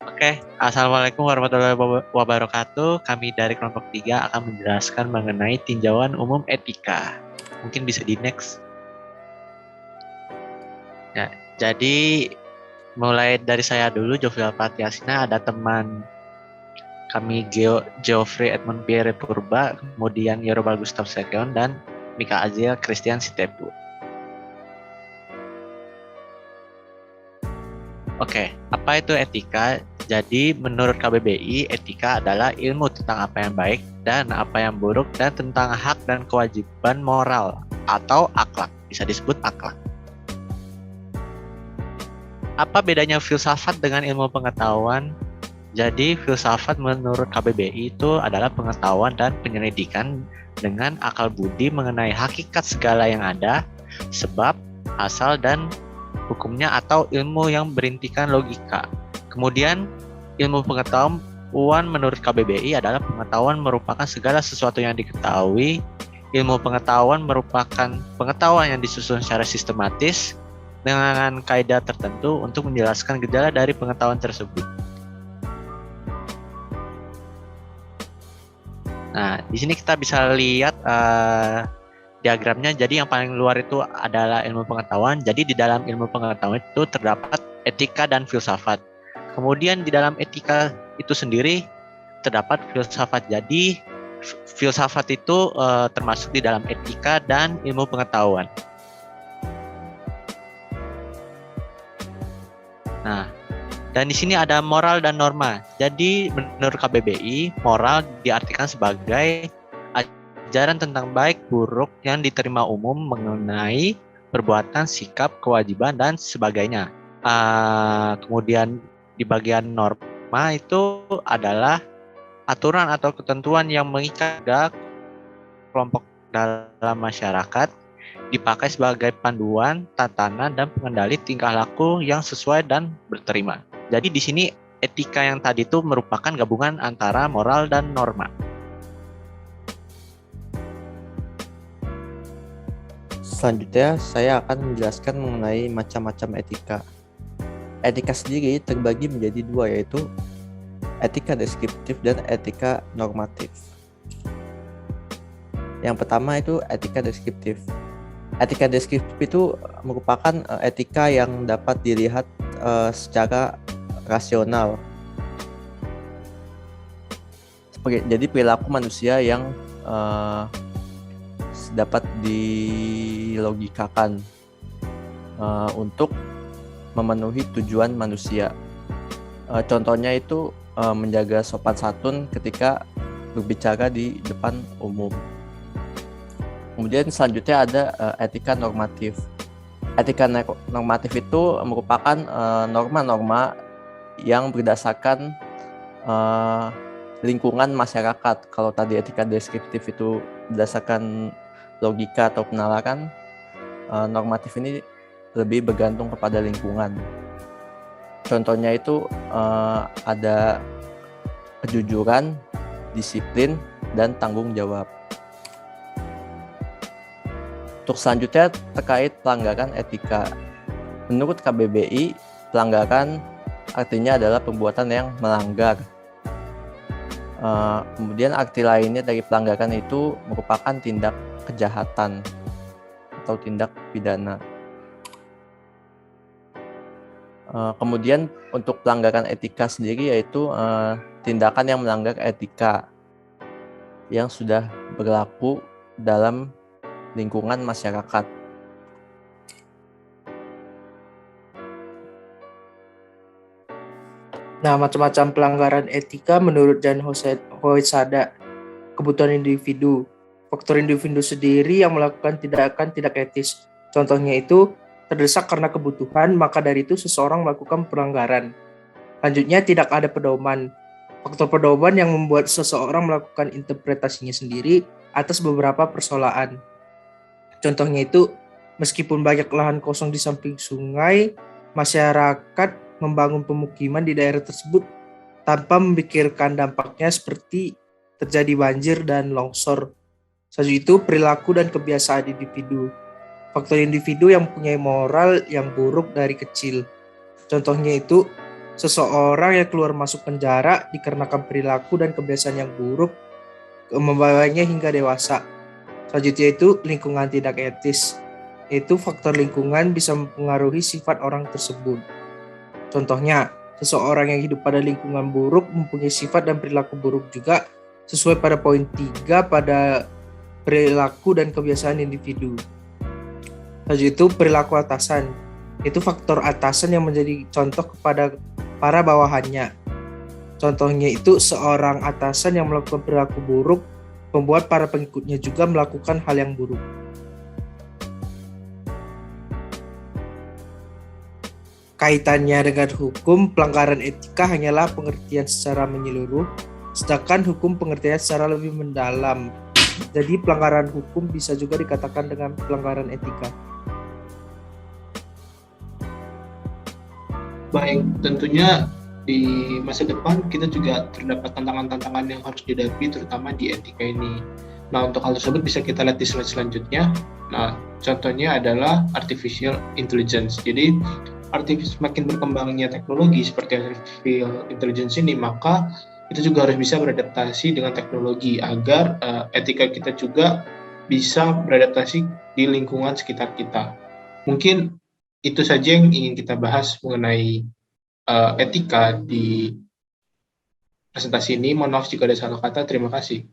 Oke, Assalamualaikum warahmatullahi wabarakatuh. Kami dari kelompok 3 akan menjelaskan mengenai tinjauan umum etika. Mungkin bisa di next. Ya, jadi mulai dari saya dulu, Jovial Patiasina, ada teman kami Geoffrey Edmund Pierre Purba, kemudian Yorobal Gustav Sekion, dan Mika Azil Christian Sitepu. Oke, apa itu etika? Jadi menurut KBBI, etika adalah ilmu tentang apa yang baik dan apa yang buruk dan tentang hak dan kewajiban moral atau akhlak. Bisa disebut akhlak. Apa bedanya filsafat dengan ilmu pengetahuan? Jadi filsafat menurut KBBI itu adalah pengetahuan dan penyelidikan dengan akal budi mengenai hakikat segala yang ada, sebab, asal, dan hukumnya atau ilmu yang berintikan logika. Kemudian ilmu pengetahuan menurut KBBI adalah pengetahuan merupakan segala sesuatu yang diketahui. Ilmu pengetahuan merupakan pengetahuan yang disusun secara sistematis dengan kaidah tertentu untuk menjelaskan gejala dari pengetahuan tersebut. Nah, di sini kita bisa lihat diagramnya. Jadi yang paling luar itu adalah ilmu pengetahuan. Jadi di dalam ilmu pengetahuan itu terdapat etika dan filsafat. Kemudian di dalam etika itu sendiri terdapat filsafat. Jadi filsafat itu termasuk di dalam etika dan ilmu pengetahuan. Nah, dan di sini ada moral dan norma. Jadi menurut KBBI, moral diartikan sebagai ajaran tentang baik buruk yang diterima umum mengenai perbuatan, sikap, kewajiban, dan sebagainya. Kemudian di bagian norma itu adalah aturan atau ketentuan yang mengikat kelompok dalam masyarakat, dipakai sebagai panduan, tatanan, dan pengendali tingkah laku yang sesuai dan berterima. Jadi di sini etika yang tadi itu merupakan gabungan antara moral dan norma. Selanjutnya, saya akan menjelaskan mengenai macam-macam etika. Etika sendiri terbagi menjadi dua, yaitu etika deskriptif dan etika normatif. Yang pertama itu etika deskriptif. Etika deskriptif itu merupakan etika yang dapat dilihat secara rasional. Jadi perilaku manusia yang dapat dilogikakan untuk memenuhi tujuan manusia. Contohnya itu menjaga sopan santun ketika berbicara di depan umum. Kemudian selanjutnya ada etika normatif. Etika normatif itu merupakan norma-norma yang berdasarkan lingkungan masyarakat. Kalau tadi etika deskriptif itu berdasarkan logika atau penalaran, normatif ini lebih bergantung kepada lingkungan. Contohnya itu ada kejujuran, disiplin, dan tanggung jawab. Untuk selanjutnya terkait pelanggaran etika. Menurut KBBI, pelanggaran artinya adalah perbuatan yang melanggar. Kemudian arti lainnya dari pelanggaran itu merupakan tindak kejahatan atau tindak pidana. Kemudian untuk pelanggaran etika sendiri yaitu tindakan yang melanggar etika yang sudah berlaku dalam lingkungan masyarakat. Nah, macam-macam pelanggaran etika menurut Jan Hoysada, kebutuhan individu. Faktor individu sendiri yang melakukan tindakan tidak etis. Contohnya itu, terdesak karena kebutuhan, maka dari itu seseorang melakukan pelanggaran. Lanjutnya, tidak ada pedoman. Faktor pedoman yang membuat seseorang melakukan interpretasinya sendiri atas beberapa persoalan. Contohnya itu, meskipun banyak lahan kosong di samping sungai, masyarakat membangun pemukiman di daerah tersebut tanpa memikirkan dampaknya seperti terjadi banjir dan longsor. Selanjutnya itu perilaku dan kebiasaan individu. Faktor individu yang mempunyai moral yang buruk dari kecil. Contohnya itu Seseorang yang keluar masuk penjara dikarenakan perilaku dan kebiasaan yang buruk membawanya hingga dewasa. Selanjutnya itu lingkungan tidak etis. Itu faktor lingkungan bisa mempengaruhi sifat orang tersebut. Contohnya, seseorang yang hidup pada lingkungan buruk mempunyai sifat dan perilaku buruk juga sesuai pada poin 3 pada perilaku dan kebiasaan individu. Selanjutnya itu perilaku atasan. Itu faktor atasan yang menjadi contoh kepada para bawahannya. Contohnya itu seorang atasan yang melakukan perilaku buruk membuat para pengikutnya juga melakukan hal yang buruk. Kaitannya dengan hukum, pelanggaran etika hanyalah pengertian secara menyeluruh, sedangkan hukum pengertian secara lebih mendalam. Jadi pelanggaran hukum bisa juga dikatakan dengan pelanggaran etika. Baik, tentunya di masa depan kita juga terdapat tantangan-tantangan yang harus dihadapi terutama di etika ini. Nah, untuk hal tersebut bisa kita lihat di slide selanjutnya. Nah, contohnya adalah artificial intelligence. Jadi, semakin berkembangnya teknologi seperti artificial intelligence ini, maka kita juga harus bisa beradaptasi dengan teknologi agar etika kita juga bisa beradaptasi di lingkungan sekitar kita. Mungkin itu saja yang ingin kita bahas mengenai etika di presentasi ini. Mohon maaf jika ada salah kata. Terima kasih.